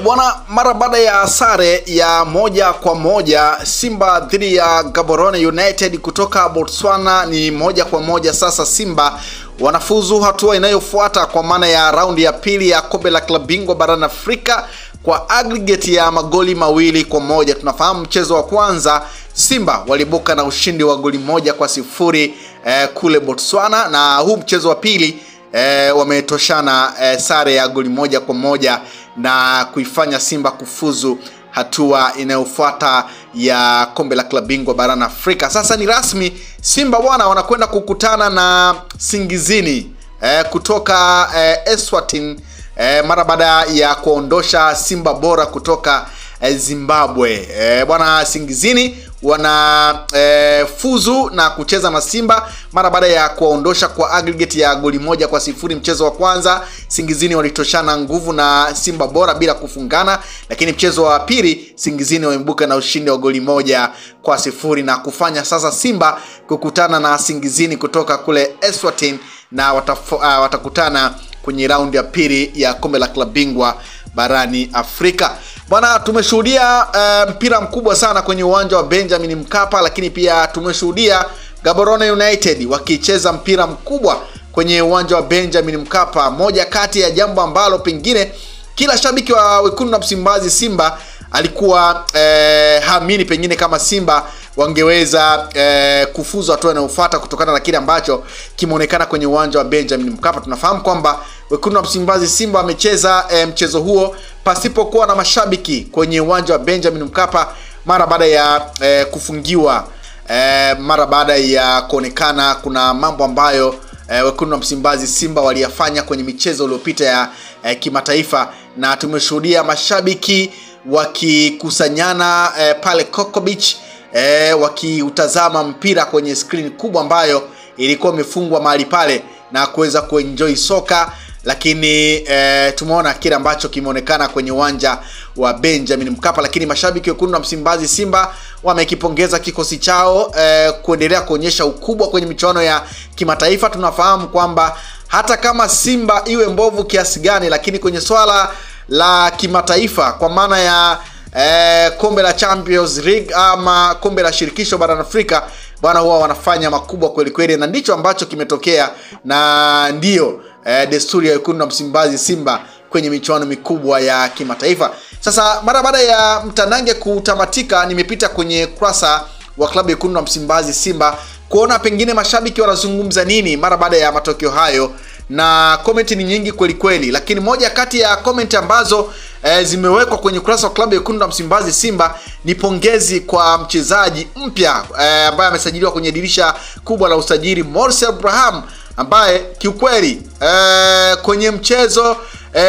Bwana, mara baada ya sare ya 1-1 Simba dhidi ya Gaborone United kutoka Botswana, ni 1-1 sasa Simba wanafuzu hatua inayofuata kwa maana ya raundi ya pili ya kombe la klabu bingwa barani Afrika kwa aggregate ya magoli 2-1. Tunafahamu mchezo wa kwanza Simba walibuka na ushindi wa goli 1-0 kule Botswana, na huu mchezo wa pili wametoshana sare ya goli 1-1 na kuifanya Simba kufuzu hatua inayofuata ya kombe la klabu bingwa barani Afrika. Sasa ni rasmi, Simba bwana wanakwenda kukutana na Singizini kutoka Eswatini mara baada ya kuondosha Simba Bora kutoka Zimbabwe. Bwana, Singizini wana fuzu na kucheza na Simba mara baada ya kuondosha kwa aggregate ya goli 1-0 mchezo wa kwanza. Singizini walitoshana nguvu na Simba Bora bila kufungana, lakini mchezo wa pili Singizini wamebuka na ushindi wa goli 1-0 na kufanya sasa Simba kukutana na Singizini kutoka kule Eswatini na watakutana kwenye raundi ya pili ya kombe la klabu bingwa barani Afrika. Bwana, tumeshuhudia mpira mkubwa sana kwenye uwanja wa Benjamin Mkapa, lakini pia tumeshuhudia Gaborone United wakicheza mpira mkubwa kwenye uwanja wa Benjamin Mkapa. Moja kati ya jambo ambalo pengine kila shabiki wa wekundu na Msimbazi Simba alikuwa haamini pengine kama Simba wangeweza kufuzu hatua inayofuata kutokana na kile ambacho kimeonekana kwenye uwanja wa Benjamin Mkapa. Tunafahamu kwamba wekundu na Msimbazi Simba wamecheza mchezo huo pasipokuwa na mashabiki kwenye uwanja wa Benjamin Mkapa mara baada ya kufungiwa, mara baada ya kuonekana kuna mambo ambayo wekundu na Msimbazi Simba waliyafanya kwenye michezo iliyopita ya kimataifa, na tumeshuhudia mashabiki wakikusanyana pale Coco Beach wakiutazama mpira kwenye screen kubwa ambayo ilikuwa imefungwa mahali pale na kuweza kuenjoy soka. Lakini tumeona kile ambacho kimeonekana kwenye uwanja wa Benjamin Mkapa, lakini mashabiki wekundu na Msimbazi Simba wamekipongeza kikosi chao kuendelea kuonyesha ukubwa kwenye michuano ya kimataifa. Tunafahamu kwamba hata kama Simba iwe mbovu kiasi gani, lakini kwenye swala la kimataifa kwa maana ya kombe la Champions League ama kombe la shirikisho barani Afrika bwana, huwa wanafanya makubwa kweli kweli, na ndicho ambacho kimetokea, na ndio desturi ya wekundu na Msimbazi Simba kwenye michuano mikubwa ya kimataifa. Sasa mara baada ya mtanange kutamatika, nimepita kwenye kurasa wa klabu ya wekundu na Msimbazi Simba kuona pengine mashabiki wanazungumza nini mara baada ya matokeo hayo, na comment ni nyingi kweli kweli, lakini moja kati ya comment ambazo zimewekwa kwenye kurasa wa klabu ya wekundu na Msimbazi Simba ni pongezi kwa mchezaji mpya ambaye amesajiliwa kwenye dirisha kubwa la usajili, Morris Abraham, ambaye kiukweli kwenye mchezo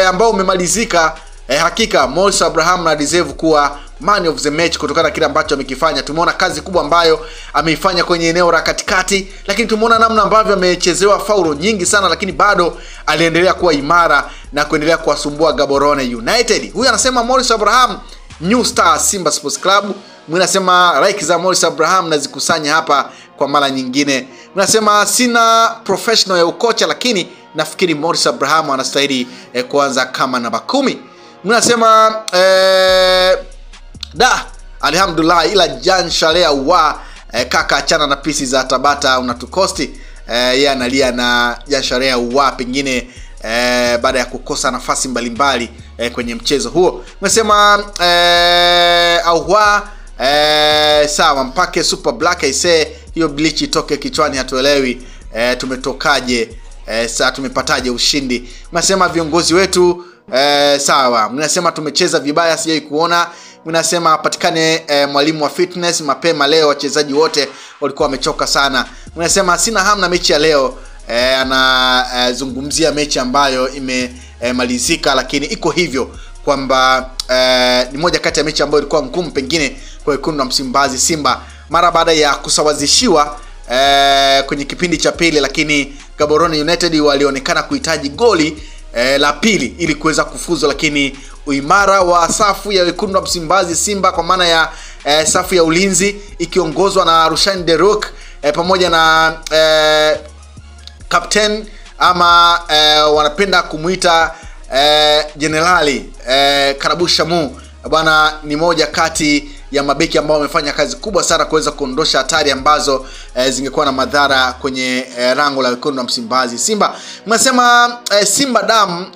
ambao umemalizika hakika Morris Abraham na deserve kuwa man of the match kutokana na kile ambacho amekifanya. Tumeona kazi kubwa ambayo ameifanya kwenye eneo la katikati, lakini tumeona namna ambavyo amechezewa faulo nyingi sana, lakini bado aliendelea kuwa imara na kuendelea kuwasumbua Gaborone United. Huyu anasema Morris Abraham new star Simba Sports Club. Mimi nasema like za Morris Abraham nazikusanya hapa kwa mara nyingine. Mnasema sina professional ya ukocha, lakini nafikiri Morris Abraham anastahili kuanza kama namba 10. Mnasema alhamdulillah, ila Jan Shalea wa kaka achana na pisi za Tabata unatukosti. Yeye analia na Jan Shalea wa pengine baada ya kukosa nafasi mbalimbali kwenye mchezo huo. Mnasema sawa mpake Super Black aise, hiyo bleach itoke kichwani, hatuelewi tumetokaje, sasa tumepataje ushindi. Mnasema viongozi wetu sawa. Mnasema tumecheza vibaya, sijai kuona. Mnasema patikane mwalimu wa fitness mapema leo, wachezaji wote walikuwa wamechoka sana. Mnasema sina hamu na mechi ya leo. Anazungumzia mechi ambayo imemalizika, lakini iko hivyo kwamba ni moja kati ya mechi ambayo ilikuwa ngumu pengine kwa wekundu na Msimbazi Simba mara baada ya kusawazishiwa kwenye kipindi cha pili, lakini Gaborone United walionekana kuhitaji goli la pili ili kuweza kufuzu, lakini uimara wa safu ya wekundu na Msimbazi Simba kwa maana ya safu ya ulinzi ikiongozwa na Rushan Deruk pamoja na captain ama wanapenda kumuita Jenerali Karabusha Mu bwana ni moja kati ya mabeki ambao wamefanya kazi kubwa sana kuweza kuondosha hatari ambazo zingekuwa na madhara kwenye rango la wekundu wa Msimbazi Simba. Mnasema Simba damu,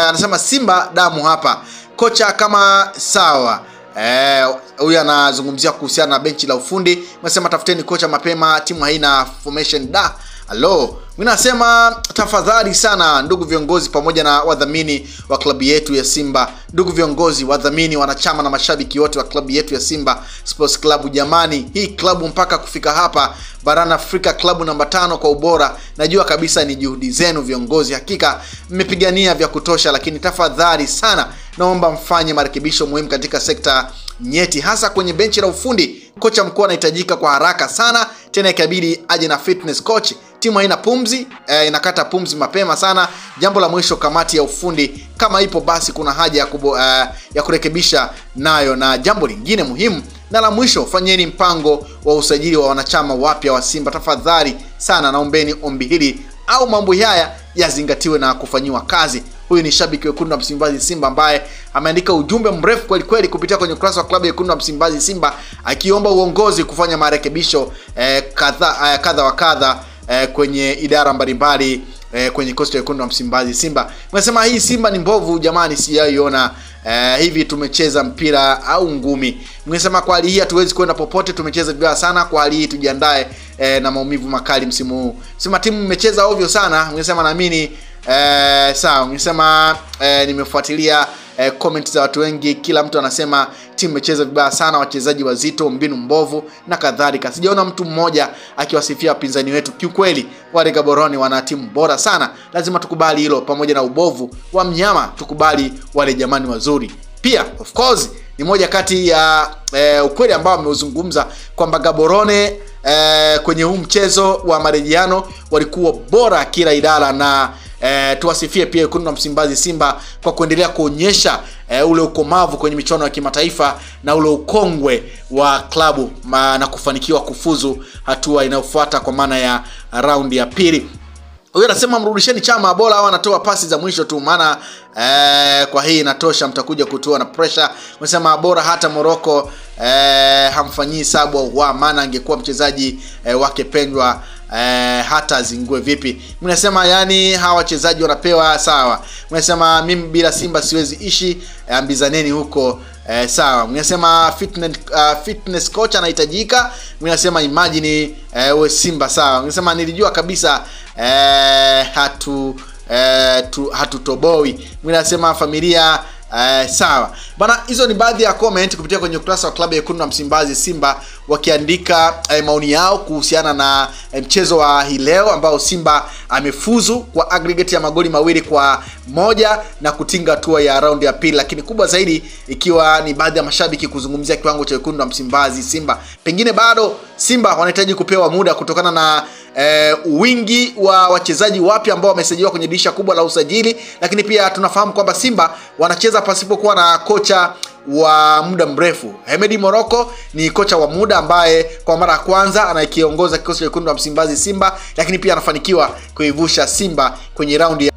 anasema Simba damu hapa. Kocha kama sawa. Huyu anazungumzia kuhusiana na benchi la ufundi. Mnasema tafuteni kocha mapema, timu haina formation da. Hello. Mimi nasema tafadhali sana ndugu viongozi pamoja na wadhamini wa klabu yetu ya Simba, ndugu viongozi, wadhamini, wanachama na mashabiki wote wa klabu yetu ya Simba Sports Club, jamani, hii klabu mpaka kufika hapa barani Afrika, klabu namba 5 kwa ubora. Najua kabisa ni juhudi zenu viongozi, hakika mmepigania vya kutosha, lakini tafadhali sana naomba mfanye marekebisho muhimu katika sekta nyeti, hasa kwenye benchi la ufundi. Kocha mkuu anahitajika kwa haraka sana, tena ikabidi aje na fitness coach. Timu haina pumzi, inakata pumzi mapema sana. Jambo la mwisho, kamati ya ufundi kama ipo basi kuna haja ya kurekebisha nayo. Na jambo lingine muhimu na la mwisho, fanyeni mpango wa usajili wa wanachama wapya wa Simba tafadhali sana. Naombeni ombi hili au mambo haya yazingatiwe na kufanyiwa kazi. Huyu ni shabiki wekundu wa Msimbazi Simba ambaye ameandika ujumbe mrefu kweli kweli kupitia kwenye ukurasa wa klabu ya wekundu wa Msimbazi Simba, akiomba uongozi kufanya marekebisho kadha wa kadha kwenye idara mbalimbali kwenye kosti ya wekundu wa Msimbazi Simba. Nasema hii Simba ni mbovu jamani, sijaiona hivi tumecheza mpira au ngumi. Mngesema kwa hali hii hatuwezi kwenda popote, tumecheza vibaya sana. Kwa hali hii tujiandae na maumivu makali msimu huu. Sema timu mmecheza ovyo sana. Mngesema naamini sawa. Mngesema nimefuatilia comment za watu wengi, kila mtu anasema timu imecheza vibaya sana, wachezaji wazito, mbinu mbovu na kadhalika. Sijaona mtu mmoja akiwasifia wapinzani wetu. Kiukweli wale Gaborone wana timu bora sana, lazima tukubali hilo. Pamoja na ubovu wa mnyama, tukubali wale jamani wazuri. Pia of course ni moja kati ya ukweli ambao ameuzungumza kwamba Gaborone kwenye huu mchezo wa marejeano walikuwa bora kila idara, na tuwasifie pia wekundu wa Msimbazi Simba kwa kuendelea kuonyesha ule ukomavu kwenye michuano ya kimataifa na ule ukongwe wa klabu na kufanikiwa kufuzu hatua inayofuata kwa maana ya raundi ya pili. Huyo anasema mrudisheni Chama, bora au anatoa pasi za mwisho tu, maana kwa hii inatosha, mtakuja kutoa na pressure. Unasema bora hata Morocco hamfanyii sabu wa maana angekuwa mchezaji wake pendwa hata zingue vipi. Mnasema yani hawa wachezaji wanapewa sawa. Mnasema mimi bila Simba siwezi ishi, ambizaneni huko sawa. Mnasema fitness coach anahitajika. Mnasema imagine we Simba sawa. Mnasema nilijua kabisa hatutoboi. Mnasema familia sawa. Bana, hizo ni baadhi ya comment kupitia kwenye ukurasa wa klabu ya wekundu wa Msimbazi Simba, wakiandika maoni yao kuhusiana na mchezo wa hii leo ambao Simba amefuzu kwa aggregate ya magoli 2-1 na kutinga hatua ya round ya pili. Lakini kubwa zaidi ikiwa ni baadhi ya mashabiki kuzungumzia kiwango cha wekundu wa Msimbazi Simba. Pengine bado Simba wanahitaji kupewa muda kutokana na wingi wa wachezaji wapya ambao wamesajiliwa kwenye dirisha kubwa la usajili. Lakini pia tunafahamu kwamba Simba wanacheza pasipokuwa na kocha wa muda mrefu. Hemedi Morocco ni kocha wa muda ambaye kwa mara ya kwanza anakiongoza kikosi cha wekundu wa Msimbazi Simba, lakini pia anafanikiwa kuivusha Simba kwenye raundi